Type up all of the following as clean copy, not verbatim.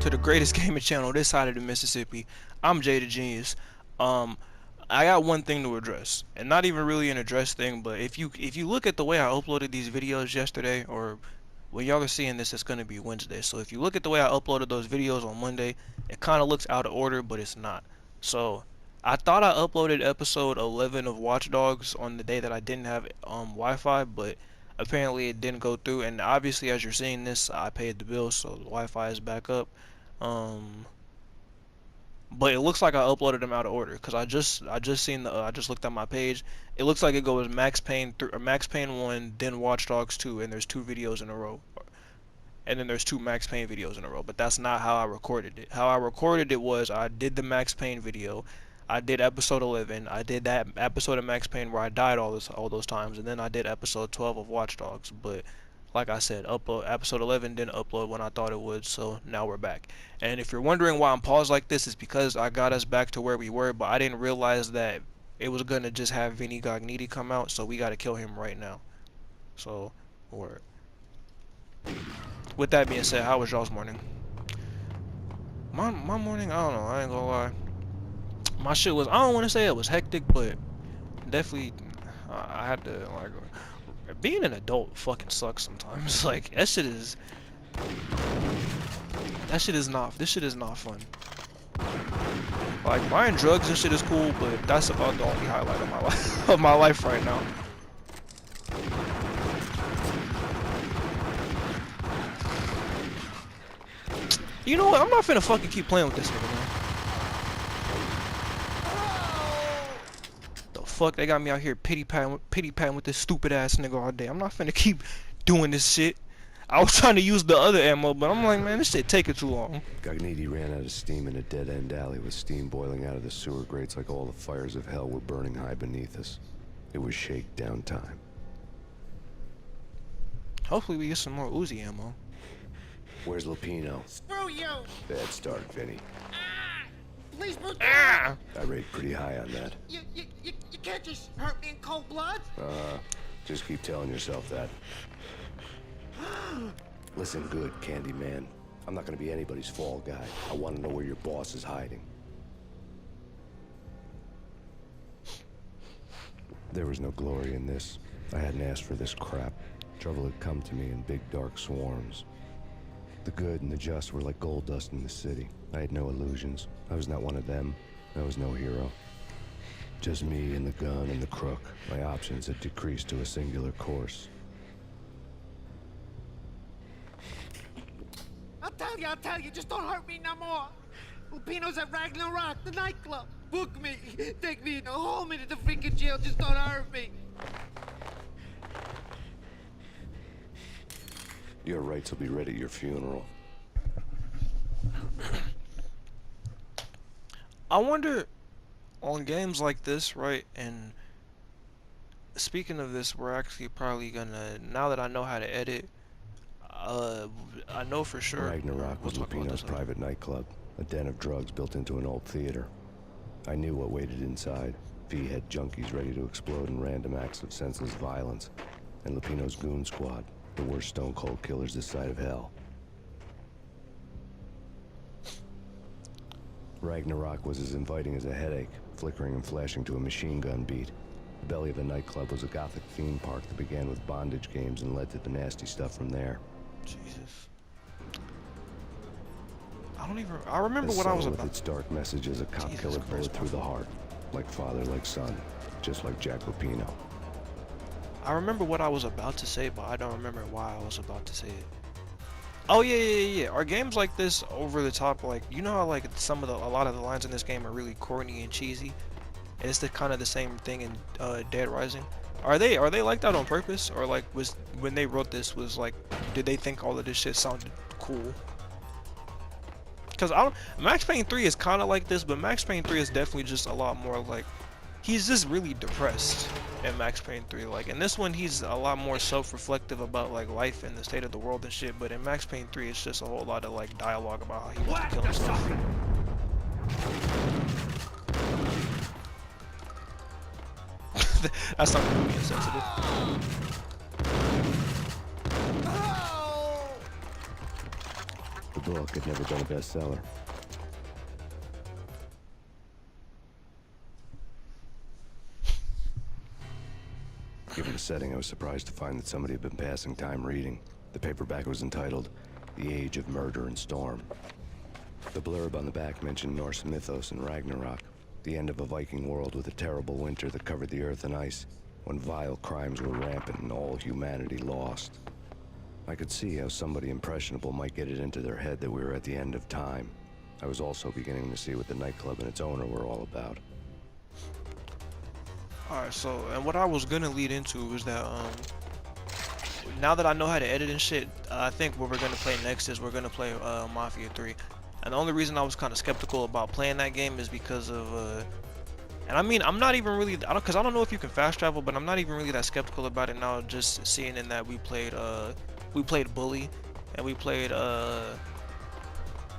to the greatest gaming channel this side of the Mississippi. I'm Jay the Genius. Um, I got one thing to address, and not even really an address thing, but if you look at the way I uploaded these videos yesterday, or when y'all are seeing this, it's gonna be Wednesday. So if you look at the way I uploaded those videos on Monday, it kind of looks out of order, but it's not. So I thought I uploaded episode 11 of Watch Dogs on the day that I didn't have Wi-Fi, but apparently it didn't go through. And obviously, as you're seeing this, I paid the bill, so the Wi-Fi is back up. Um, but it looks like I uploaded them out of order because I just seen the I just looked at my page. It looks like it goes Max Payne 3 or Max Payne 1, then Watch Dogs 2, and there's two videos in a row. And then there's two Max Payne videos in a row, but that's not how I recorded it. How I recorded it was I did the Max Payne video, I did episode 11, I did that episode of Max Payne where I died all those times, and then I did episode 12 of Watch Dogs. But like I said, upload episode 11 didn't upload when I thought it would, so now we're back. And if you're wondering why I'm paused like this, it's because I got us back to where we were, but I didn't realize that it was gonna just have Vinny Gognitti come out, so we gotta kill him right now. So, word. With that being said, how was y'all's morning? My morning, I don't know, I ain't gonna lie. My shit was, I don't want to say it was hectic, but definitely I had to, like, being an adult fucking sucks sometimes. Like, this shit is not fun. Like, buying drugs and shit is cool, but that's about the only highlight of my life, of my life right now. You know what? I'm not finna fucking keep playing with this nigga, man. The fuck? They got me out here pity patting with this stupid ass nigga all day. I'm not finna keep doing this shit. I was trying to use the other ammo, but I'm like, man, this shit taking too long. Gognitti ran out of steam in a dead-end alley with steam boiling out of the sewer grates like all the fires of hell were burning high beneath us. It was shakedown time. Hopefully we get some more Uzi ammo. Where's Lupino? Screw you! Bad start, Vinny. Please move Ah! I rate pretty high on that. You can't just hurt me in cold blood. Just keep telling yourself that. Listen good, Candyman. I'm not gonna be anybody's fall guy. I want to know where your boss is hiding. There was no glory in this. I hadn't asked for this crap. Trouble had come to me in big dark swarms. The good and the just were like gold dust in the city. I had no illusions. I was not one of them. I was no hero. Just me and the gun and the crook. My options had decreased to a singular course. I'll tell you, just don't hurt me no more. Lupino's at Ragnarok, the nightclub. Book me, take me, haul me to the freaking jail, just don't hurt me. Your rights will be read at your funeral. I wonder, on games like this, right, and speaking of this, we're actually probably gonna, now that I know how to edit, I know for sure. Ragnarok was Lupino's private nightclub, a den of drugs built into an old theater. I knew what waited inside. V-head junkies ready to explode in random acts of senseless violence. And Lupino's goon squad, the worst stone-cold killers this side of hell. Ragnarok was as inviting as a headache, flickering and flashing to a machine gun beat. The belly of the nightclub was a gothic theme park that began with bondage games and led to the nasty stuff from there. Jesus. I remember what I was with about. its dark messages, a cop killer bullet through the heart. Like father, like son. Just like Jack Lupino. I remember what I was about to say, but I don't remember why I was about to say it. Oh yeah. Are games like this over the top? Like, you know how like a lot of the lines in this game are really corny and cheesy, and it's the kind of the same thing in Dead Rising. Are they like that on purpose, or like was when they wrote this was like, did they think all of this shit sounded cool? Because Max Payne 3 is kind of like this, but Max Payne 3 is definitely just a lot more like, he's just really depressed in Max Payne 3. Like in this one, he's a lot more self-reflective about like life and the state of the world and shit. But in Max Payne 3, it's just a whole lot of like dialogue about how he wants to kill himself. That's not really being sensitive. The book had never been a bestseller. Given the setting, I was surprised to find that somebody had been passing time reading. The paperback was entitled The Age of Murder and Storm. The blurb on the back mentioned Norse mythos and Ragnarok, the end of a Viking world with a terrible winter that covered the earth in ice, when vile crimes were rampant and all humanity lost. I could see how somebody impressionable might get it into their head that we were at the end of time. I was also beginning to see what the nightclub and its owner were all about. Alright, so, and what I was gonna lead into was that, now that I know how to edit and shit, I think what we're gonna play next is we're gonna play, Mafia 3. And the only reason I was kind of skeptical about playing that game is because of, and I mean, I'm not even really, because I don't know if you can fast travel, but I'm not even really that skeptical about it now, just seeing in that we played Bully, and we played,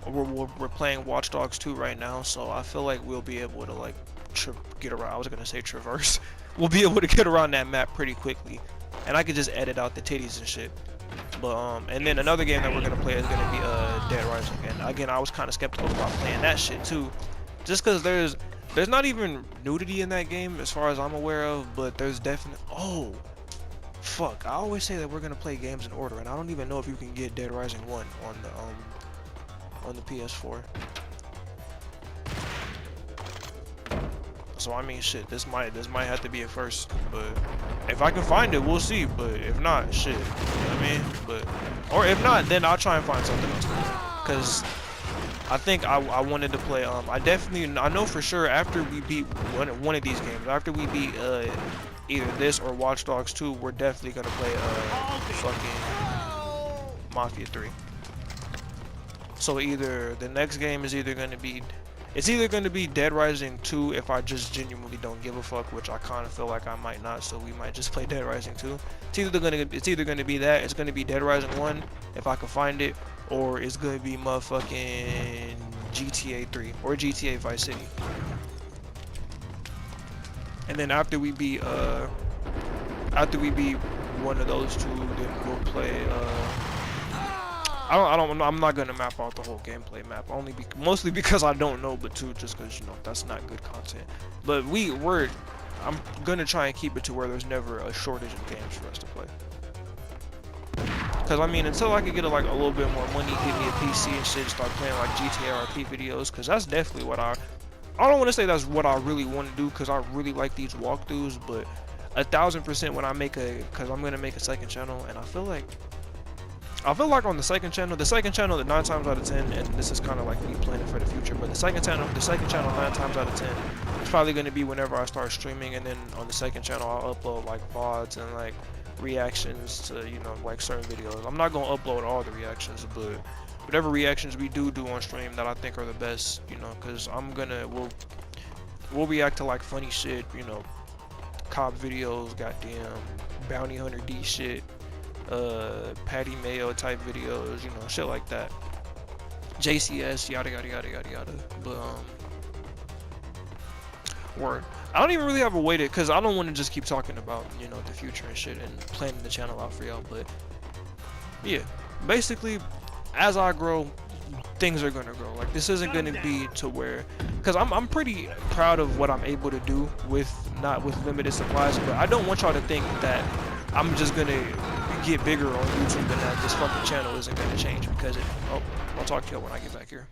we're playing Watch Dogs 2 right now, so I feel like we'll be able to, like, get around, I was gonna say traverse, we'll be able to get around that map pretty quickly, and I could just edit out the titties and shit. But and then another game that we're gonna play is gonna be Dead Rising, and again I was kind of skeptical about playing that shit too, just because there's not even nudity in that game as far as I'm aware of, but there's definitely, oh fuck, I always say that we're gonna play games in order, and I don't even know if you can get Dead Rising 1 on the PS4. So I mean, shit, this might have to be a first, but if I can find it, we'll see. But if not, shit, you know what I mean? But, or if not, then I'll try and find something else. Cause I think I wanted to play. I know for sure after we beat one of these games, after we beat either this or Watch Dogs 2, we're definitely gonna play fucking Mafia 3. So either the next game is either gonna be. It's either going to be Dead Rising 2 if I just genuinely don't give a fuck, which I kind of feel like I might not, so we might just play Dead Rising 2. It's either going to be that, it's going to be Dead Rising 1 if I can find it, or it's going to be motherfucking GTA 3 or GTA Vice City. And then after we beat one of those two, then we'll play I'm not gonna map out the whole gameplay map, mostly because I don't know, but two, just because, you know, that's not good content. But I'm gonna try and keep it to where there's never a shortage of games for us to play. Cause I mean, until I could get a little bit more money, get me a PC and shit, start playing like GTA RP videos, cause that's definitely what I don't want to say that's what I really want to do, cause I really like these walkthroughs, but 1000% when I cause I'm gonna make a second channel, and I feel like on the second channel, that 9 times out of 10, and this is kind of like me planning for the future, but the second channel 9 times out of 10, it's probably going to be whenever I start streaming, and then on the second channel I'll upload like VODs and like reactions to, you know, like certain videos. I'm not going to upload all the reactions, but whatever reactions we do on stream that I think are the best, you know, because we'll react to like funny shit, you know, cop videos, goddamn bounty hunter D shit, Patty Mayo type videos, you know, shit like that, JCS, yada yada yada yada yada. But word, I don't even really have a way to, cause I don't want to just keep talking about, you know, the future and shit and planning the channel out for y'all. But yeah, basically as I grow, things are gonna grow. Like, this isn't gonna be to where, cause I'm pretty proud of what I'm able to do with limited supplies, but I don't want y'all to think that I'm just gonna get bigger on YouTube and that this fucking channel isn't gonna change, because I'll talk to y'all when I get back here.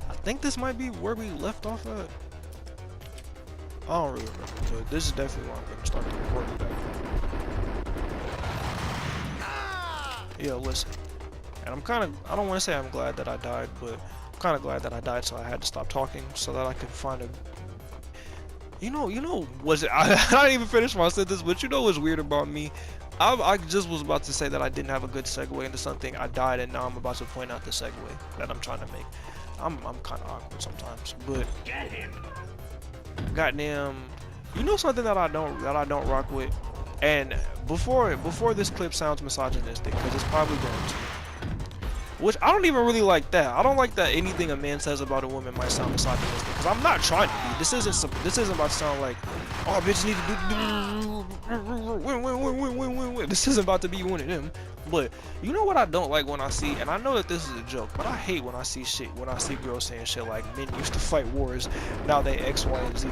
I think this might be where we left off at. I don't really remember, but this is definitely where I'm gonna start the recording back. Yeah, listen. And I don't want to say I'm glad that I died, but I'm kind of glad that I died, so I had to stop talking so that I could find a... I didn't even finish my sentence, but you know what's weird about me? I just was about to say that I didn't have a good segue into something. I died, and now I'm about to point out the segue that I'm trying to make. I'm kind of awkward sometimes, but Get him! goddamn, you know something that I don't rock with, and before this clip sounds misogynistic, because it's probably going to. Which I don't even really like that. I don't like that anything a man says about a woman might sound misogynistic. Because I'm not trying to be. This isn't about to sound like, oh, bitches need to do. This isn't about to be one of them. But you know what I don't like when I see, and I know that this is a joke, but I hate when I see girls saying shit like men used to fight wars, now they X, Y, and Z.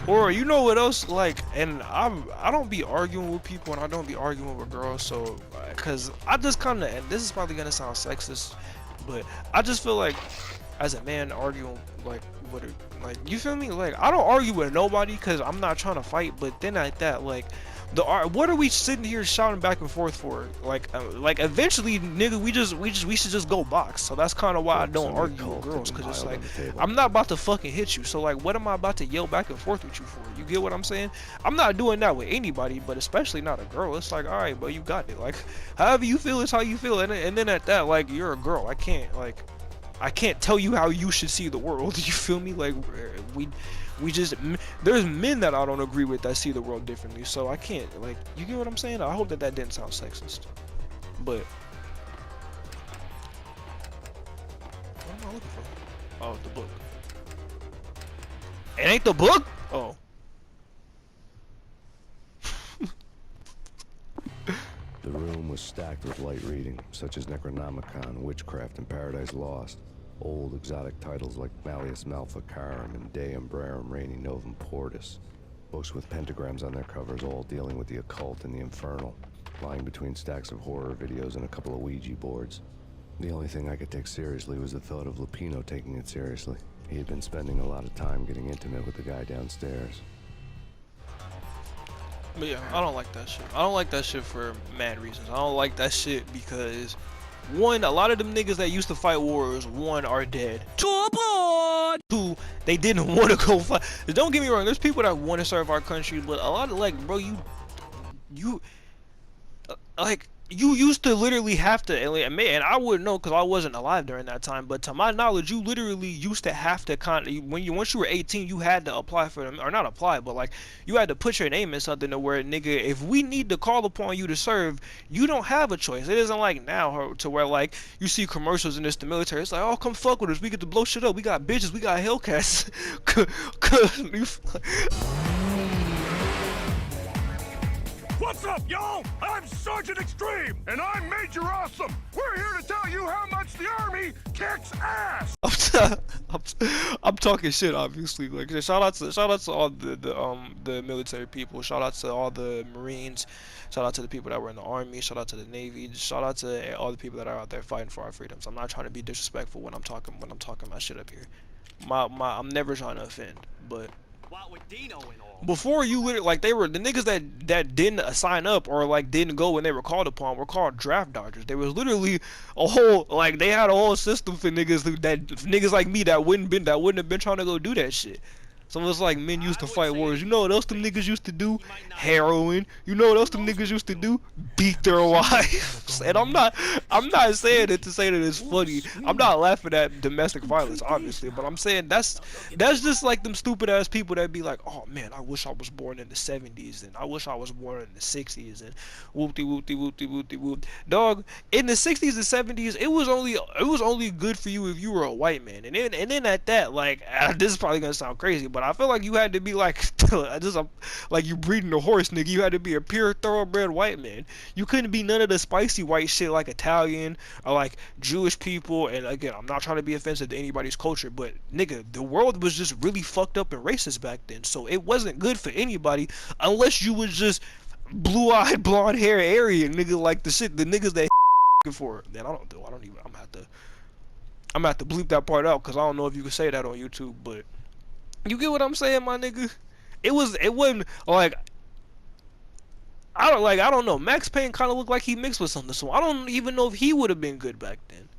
Or you know what else, like, and I don't be arguing with people, and I don't be arguing with girls, so cause I just kind of, and this is probably gonna sound sexist, but I just feel like as a man arguing like like you feel me, like I don't argue with nobody cause I'm not trying to fight, but then at that, like what are we sitting here shouting back and forth for? Like eventually, nigga, we should just go box. So that's kind of why I don't argue with girls, cause it's like I'm not about to fucking hit you. So like, what am I about to yell back and forth with you for? You get what I'm saying? I'm not doing that with anybody, but especially not a girl. It's like, all right, but you got it. Like, however you feel is how you feel, and then at that, like, you're a girl. I can't tell you how you should see the world. You feel me? Like we just there's men that I don't agree with that see the world differently. So I can't, like, you get what I'm saying? I hope that didn't sound sexist. But what am I looking for? Oh, the book. It ain't the book? Oh. The room was stacked with light reading, such as Necronomicon, Witchcraft, and Paradise Lost. Old exotic titles like Malleus Maleficarum and Deum Brerum Reini Novum Portus. Books with pentagrams on their covers, all dealing with the occult and the infernal. Lying between stacks of horror videos and a couple of Ouija boards. The only thing I could take seriously was the thought of Lupino taking it seriously. He had been spending a lot of time getting intimate with the guy downstairs. But yeah, I don't like that shit. I don't like that shit for mad reasons. I don't like that shit because, one, a lot of them niggas that used to fight wars, one, are dead. Two, they didn't want to go fight. Don't get me wrong, there's people that want to serve our country, but a lot of, like, bro, like, you used to literally have to, and I wouldn't know because I wasn't alive during that time, but to my knowledge, you literally used to have to once you were 18, you had to apply for them, or not apply, but like, you had to put your name in something to where, nigga, if we need to call upon you to serve, you don't have a choice. It isn't like now to where, like, you see commercials in this, the military, it's like, oh, come fuck with us, we get to blow shit up, we got bitches, we got Hellcats. What's up, y'all? I'm Sergeant Extreme, and I'm Major Awesome. We're here to tell you how much the Army kicks ass. I'm talking shit, obviously. Like, shout out to all the military people. Shout out to all the Marines. Shout out to the people that were in the Army. Shout out to the Navy. Shout out to all the people that are out there fighting for our freedoms. I'm not trying to be disrespectful when I'm talking my shit up here. I'm never trying to offend, but. What with Dino and all? Before, you literally, like, they were the niggas that didn't sign up or like didn't go when they were called upon were called draft dodgers. There was literally a whole, like, they had a whole system for niggas like me that wouldn't have been trying to go do that shit. So it's like men used to fight wars. You know what else them niggas used to do? Heroin. You know what else them niggas used to do? Beat their wives. And I'm not saying it to say that it's funny. I'm not laughing at domestic violence, obviously, but I'm saying that's just like them stupid ass people that be like, oh man, I wish I was born in the 70s and I wish I was born in the 60s and whoop. Dog, in the 60s and 70s, it was only good for you if you were a white man. And then at that, like, this is probably gonna sound crazy, but I feel like you had to be like like you breeding a horse, nigga. You had to be a pure thoroughbred white man. You couldn't be none of the spicy white shit like Italian or like Jewish people. And again, I'm not trying to be offensive to anybody's culture, but nigga, the world was just really fucked up and racist back then. So it wasn't good for anybody unless you was just blue-eyed, blonde-hair Aryan, nigga, like the niggas that for. Then I'm gonna have to bleep that part out because I don't know if you can say that on YouTube, but. You get what I'm saying, my nigga? It wasn't like I don't know. Max Payne kind of looked like he mixed with something, so I don't even know if he would have been good back then.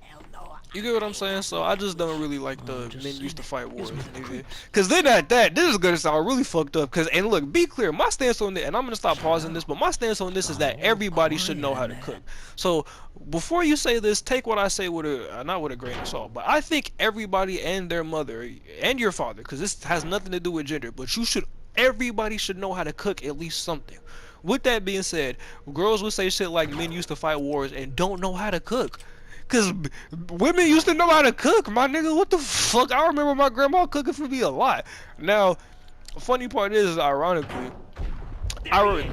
Hell no, You get what I'm saying? So I just don't really like I'm the just men used to saying. fight It's wars, with the nigga. creeps. Cause then at that, this is gonna sound really fucked up. Cause and look, be clear, my stance on this, and I'm gonna stop pausing this, but my stance on this is that All everybody should quiet know how in to there. cook. So before you say this, take what I say with a not with a grain of salt, but I think everybody and their mother and your father, cause this has nothing to do with gender, but everybody should know how to cook at least something. With that being said, girls would say shit like men used to fight wars and don't know how to cook. Cause women used to know how to cook, my nigga. What the fuck? I remember my grandma cooking for me a lot. Now, funny part is, ironically, I re-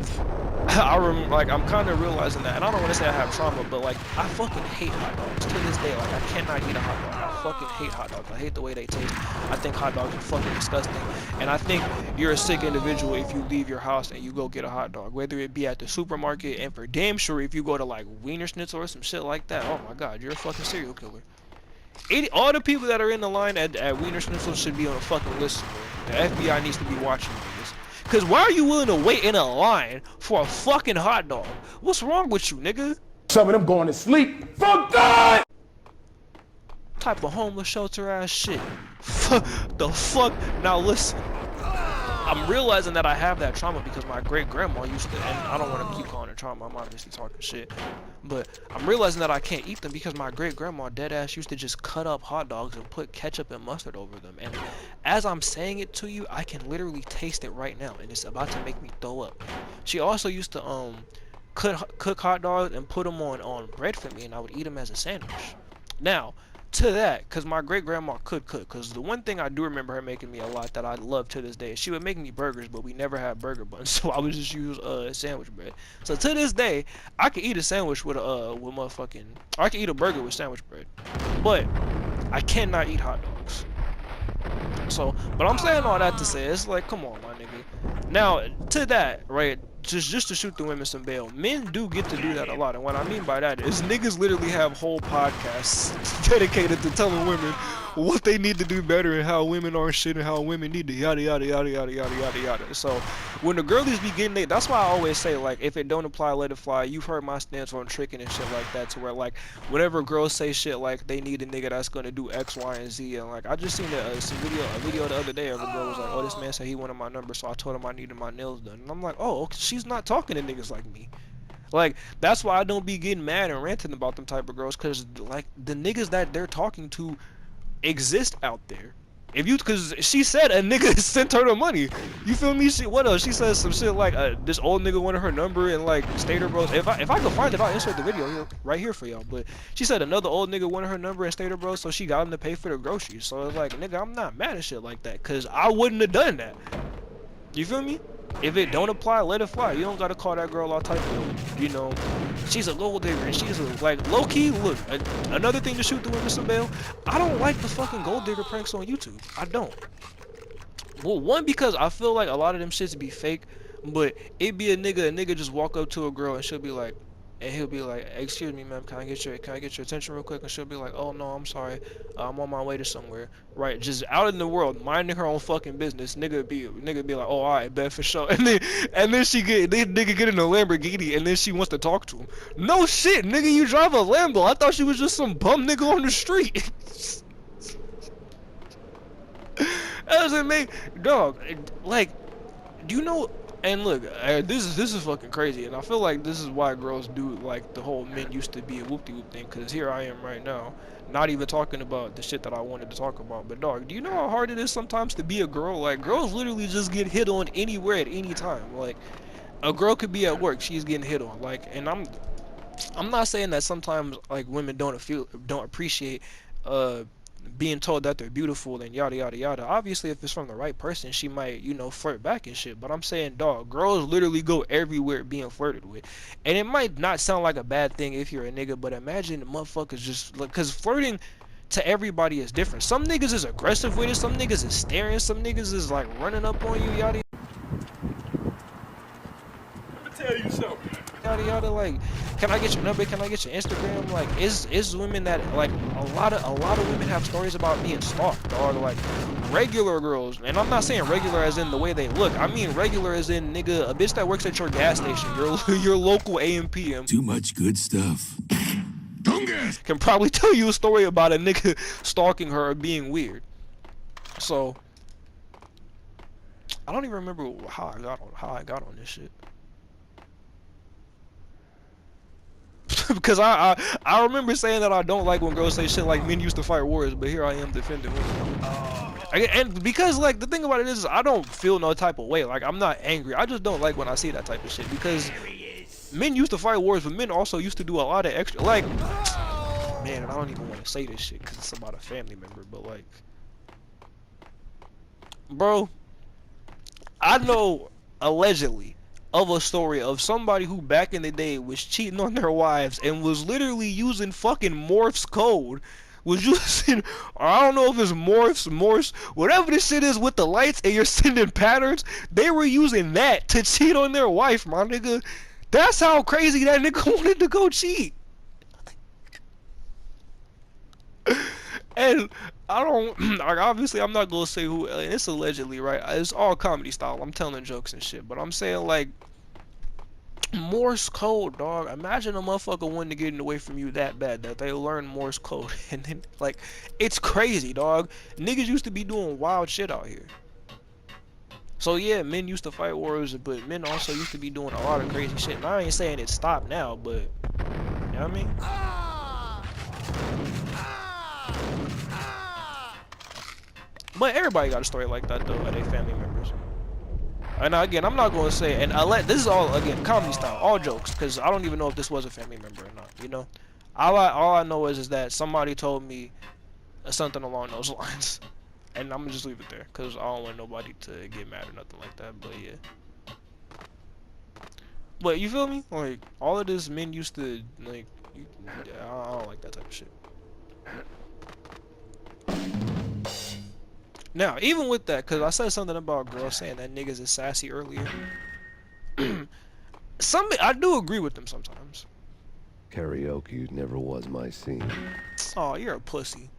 I remember, like, I'm kind of realizing that, and I don't want to say I have trauma, but like, I fucking hate hot dogs to this day. Like, I cannot eat a hot dog. I fucking hate hot dogs. I hate the way they taste. I think hot dogs are fucking disgusting, and I think you're a sick individual if you leave your house and you go get a hot dog, whether it be at the supermarket, and for damn sure if you go to like Wiener Schnitzel or some shit like that. Oh my god, you're a fucking serial killer. All the people that are in the line at Wiener Schnitzel should be on a fucking list, bro. The FBI needs to be watching this. Cause why are you willing to wait in a line for a fucking hot dog? What's wrong with you, nigga? Some of them going to sleep. For God! Type of homeless shelter ass shit. The fuck? Now listen. I'm realizing that I have that trauma because my great grandma used to, and I don't want to keep calling it trauma, I'm obviously talking shit, but I'm realizing that I can't eat them because my great grandma dead ass used to just cut up hot dogs and put ketchup and mustard over them. And as I'm saying it to you, I can literally taste it right now, and it's about to make me throw up. She also used to cook hot dogs and put them on bread for me, and I would eat them as a sandwich. Now, to that, because my great grandma could cook, because the one thing I do remember her making me a lot that I love to this day, she would make me burgers, but we never had burger buns, so I would just use sandwich bread. So to this day, I can eat a sandwich with motherfucking, or I can eat a burger with sandwich bread, but I cannot eat hot dogs. So, but I'm saying all that to say, it's like, come on, my nigga. Now, to that, right, just to shoot the women some bail, men do get to do that a lot, and what I mean by that is niggas literally have whole podcasts dedicated to telling women what they need to do better and how women aren't shit and how women need to yada yada yada yada yada yada yada. So when the girlies be getting it, that's why I always say, like, if it don't apply, let it fly. You've heard my stance on tricking and shit like that, to where like whenever girls say shit like they need a nigga that's gonna do X, Y, and Z, and like I just seen a video the other day of a girl was like, oh, this man said he wanted my number, so I told him I needed my nails done, and I'm like, oh, okay, she's not talking to niggas like me. Like, that's why I don't be getting mad and ranting about them type of girls, cause like the niggas that they're talking to exist out there. If you, cause she said a nigga sent her the money. You feel me? What else? She says some shit like this old nigga wanted her number and like stayed her bros. If I could find it, I'll insert the video here, right here for y'all. But she said another old nigga wanted her number and stayed her bros, so she got him to pay for the groceries. So it's like, nigga, I'm not mad at shit like that, cause I wouldn't have done that. You feel me? If it don't apply, let it fly. You don't gotta call that girl all type of, you know, she's a gold digger and she's a, like, low key, look, another thing to shoot the women some bail, I don't like the fucking gold digger pranks on YouTube. I don't. Well, one, because I feel like a lot of them shits be fake, but it be a nigga just walk up to a girl and she'll be like, and he'll be like, excuse me, ma'am, can I get your attention real quick? And she'll be like, oh no, I'm sorry, I'm on my way to somewhere. Right, just out in the world, minding her own fucking business. Nigga be like, oh, alright, bet for sure. And then nigga get in a Lamborghini, and then she wants to talk to him. No shit, nigga, you drive a Lambo. I thought she was just some bum nigga on the street. That doesn't make, dog. Like, do you know? And look, this is fucking crazy, and I feel like this is why girls do like the whole men used to be a whoop-de-whoop thing. Cause here I am right now, not even talking about the shit that I wanted to talk about. But dog, do you know how hard it is sometimes to be a girl? Like, girls literally just get hit on anywhere at any time. Like, a girl could be at work, she's getting hit on. Like, and I'm not saying that sometimes like women don't appreciate being told that they're beautiful and yada yada yada. Obviously, if it's from the right person, she might, you know, flirt back and shit. But I'm saying, dog, girls literally go everywhere being flirted with, and it might not sound like a bad thing if you're a nigga, but imagine the motherfuckers just like, cause flirting to everybody is different. Some niggas is aggressive with it, some niggas is staring, some niggas is like running up on you, yada Let me tell you something. yada yada. Like, can I get your number? Can I get your Instagram? Like, is women that, like, a lot of women have stories about being stalked, dog. Like, regular girls, and I'm not saying regular as in the way they look. I mean regular as in, nigga, a bitch that works at your gas station, your local AM/PM. Too much good stuff. Tunga! can probably tell you a story about a nigga stalking her or being weird. So I don't even remember how I got on this shit. Because I remember saying that I don't like when girls say shit like men used to fight wars, but here I am defending women. And because like the thing about it is I don't feel no type of way. Like I'm not angry. I just don't like when I see that type of shit because men used to fight wars, but men also used to do a lot of extra like man, and I don't even want to say this shit because it's about a family member, but like bro, I know allegedly of a story of somebody who back in the day was cheating on their wives and was literally using fucking Morse code. Was using, or I don't know if it's Morse, whatever this shit is with the lights and you're sending patterns. They were using that to cheat on their wife, my nigga. That's how crazy that nigga wanted to go cheat. And I don't, like, obviously I'm not gonna say who, it's allegedly, right? It's all comedy style. I'm telling jokes and shit, but I'm saying like Morse code, dog. Imagine a motherfucker wanting to get away from you that bad that they learn Morse code, and then like, it's crazy, dog. Niggas used to be doing wild shit out here. So yeah, men used to fight wars, but men also used to be doing a lot of crazy shit. And I ain't saying it stopped now, but you know what I mean? But everybody got a story like that though, of their family members. And again, I'm not gonna say, and this is all again comedy style, all jokes, because I don't even know if this was a family member or not. You know, all I know is that somebody told me something along those lines, and I'm gonna just leave it there, because I don't want nobody to get mad or nothing like that. But yeah, but you feel me? Like all of this, men used to like. I don't like that type of shit. Now, even with that, because I said something about girls saying that niggas is sassy earlier. I do agree with them sometimes. Karaoke never was my scene. Oh, you're a pussy.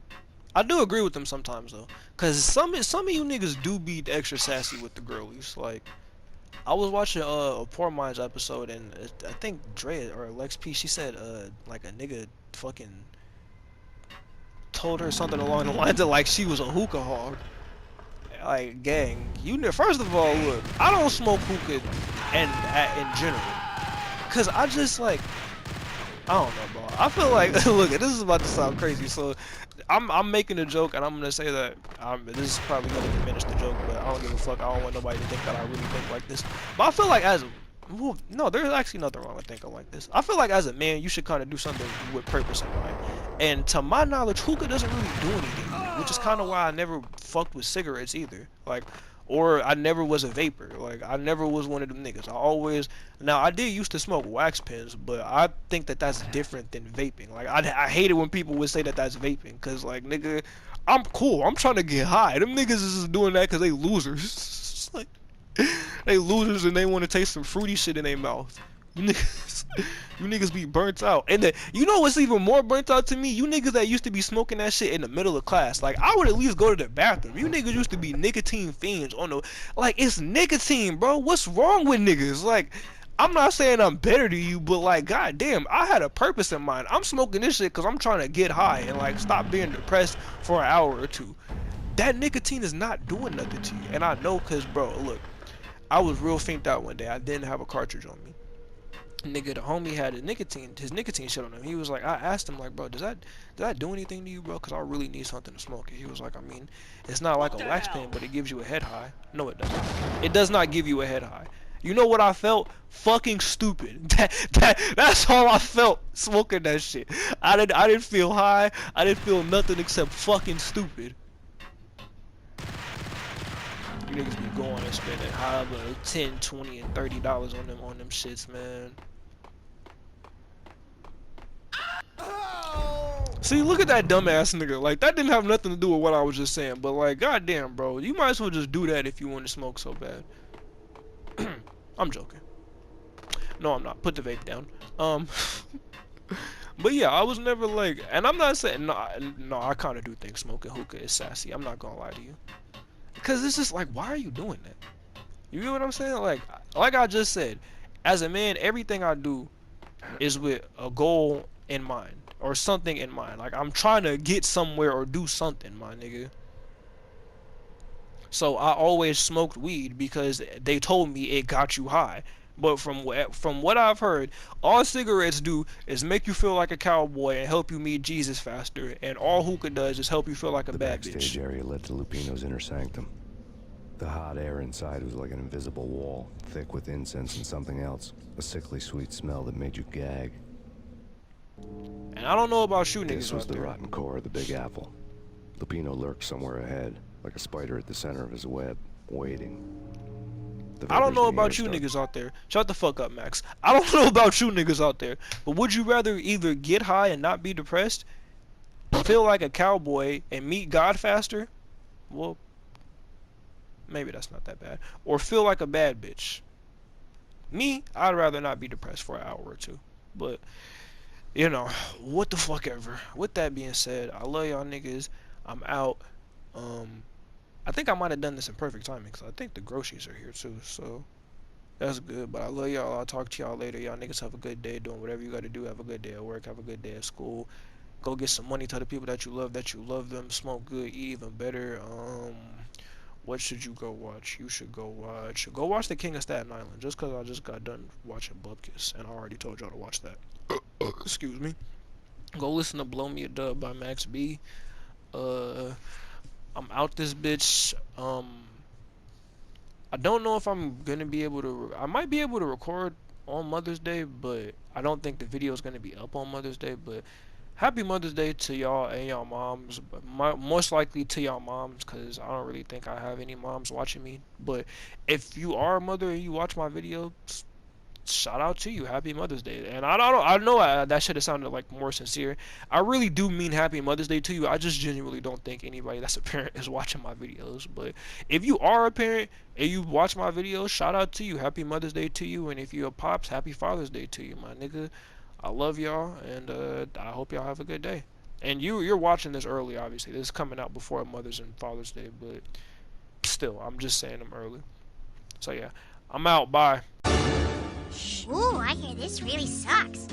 I do agree with them sometimes though, because some of you niggas do be extra sassy with the girlies. Like, I was watching a Poor Minds episode, and I think Dre or Lex P, she said like a nigga fucking told her something along the lines of like she was a hookah hog. Like, gang, first of all, look, I don't smoke hookah in general, cause I just like, I don't know, bro. I feel like, look, this is about to sound crazy, so I'm making a joke, and I'm gonna say that this is probably gonna diminish the joke, but I don't give a fuck. I don't want nobody to think that I really think like this. But I feel like well, no, there's actually nothing wrong with thinking like this. I feel like as a man, you should kind of do something with purpose in mind. And to my knowledge, hookah doesn't really do anything to me, which is kind of why I never fucked with cigarettes either. Like, or I never was a vapor. Like, I never was one of them niggas. Now I did used to smoke wax pens, but I think that that's different than vaping. Like, I hate it when people would say that that's vaping, cause like, nigga, I'm cool. I'm trying to get high. Them niggas is just doing that cause they losers. Like, they losers and they want to taste some fruity shit in their mouth. You niggas be burnt out. And you know what's even more burnt out to me? You niggas that used to be smoking that shit in the middle of class. Like, I would at least go to the bathroom. You niggas used to be nicotine fiends on the... Like, it's nicotine, bro. What's wrong with niggas? Like, I'm not saying I'm better than you, but like, goddamn, I had a purpose in mind. I'm smoking this shit because I'm trying to get high and like stop being depressed for an hour or two. That nicotine is not doing nothing to you. And I know because, bro, look, I was real faint out one day. I didn't have a cartridge on me. Nigga, the homie had his nicotine shit on him. He was like, I asked him like, bro, does that do anything to you, bro? Cause I really need something to smoke. And he was like, I mean, it's not like a wax pen, but it gives you a head high. No, it doesn't. It does not give you a head high. You know what I felt? Fucking stupid. That's all I felt smoking that shit. I didn't feel high. I didn't feel nothing except fucking stupid. You niggas be going and spending high like $10, $20, and $30 on them shits, man. See, look at that dumbass nigga. Like, that didn't have nothing to do with what I was just saying. But like, goddamn, bro, you might as well just do that if you want to smoke so bad. I'm joking. No, I'm not. Put the vape down. But yeah, I was never like, and I'm not saying no. I kind of do think smoking hookah is sassy. I'm not gonna lie to you. Because it's just like, why are you doing that? You get what I'm saying? Like I just said, as a man, everything I do is with a goal in mind. or something in mind. Like I'm trying to get somewhere or do something, my nigga. So I always smoked weed because they told me it got you high. But from what I've heard, all cigarettes do is make you feel like a cowboy and help you meet Jesus faster. And all hookah does is help you feel like a The bad backstage bitch. area led to Lupino's inner sanctum. The hot air inside was like an invisible wall, thick with incense and something else. A sickly sweet smell that made you gag. And I don't know about you This niggas was out the there. rotten core of the Big Apple. Lupino lurked somewhere ahead, like a spider at the center of his web, waiting. The I don't vapors know in the air about you start. niggas out there. Shut the fuck up, Max. I don't know about you niggas out there. But would you rather either get high and not be depressed, feel like a cowboy, and meet God faster? Well, maybe that's not that bad. Or feel like a bad bitch. Me, I'd rather not be depressed for an hour or two. But, what the fuck ever. With that being said, I love y'all niggas. I'm out. Um, I think I might have done this in perfect timing because I think the groceries are here too. So that's good. But I love y'all. I'll talk to y'all later. Y'all niggas have a good day doing whatever you got to do. Have a good day at work. Have a good day at school. Go get some money. Tell the people that you love them. Smoke good. Eat even better. What should you go watch? You should go watch The King of Staten Island. Just cause I just got done watching Bupkis and I already told y'all to watch that. Excuse me. Go listen to Blow Me a Dub by Max B. Uh, I'm out this bitch. I don't know if I'm gonna be able to. I might be able to record on Mother's Day, but I don't think the video is gonna be up on Mother's Day. But Happy Mother's Day to y'all and y'all moms. But most likely to y'all moms, cause I don't really think I have any moms watching me. But if you are a mother and you watch my video, shout out to you. Happy Mother's Day. And I know that should have sounded like more sincere. I really do mean Happy Mother's Day to you. I just genuinely don't think anybody that's a parent is watching my videos. But if you are a parent and you watch my videos, shout out to you. Happy Mother's Day to you. And if you're a pops, Happy Father's Day to you, my nigga. I love y'all, and I hope y'all have a good day. And you're watching this early, obviously. This is coming out before Mother's and Father's Day, but still, I'm just saying them early. So yeah, I'm out. Bye. Ooh, I hear this really sucks.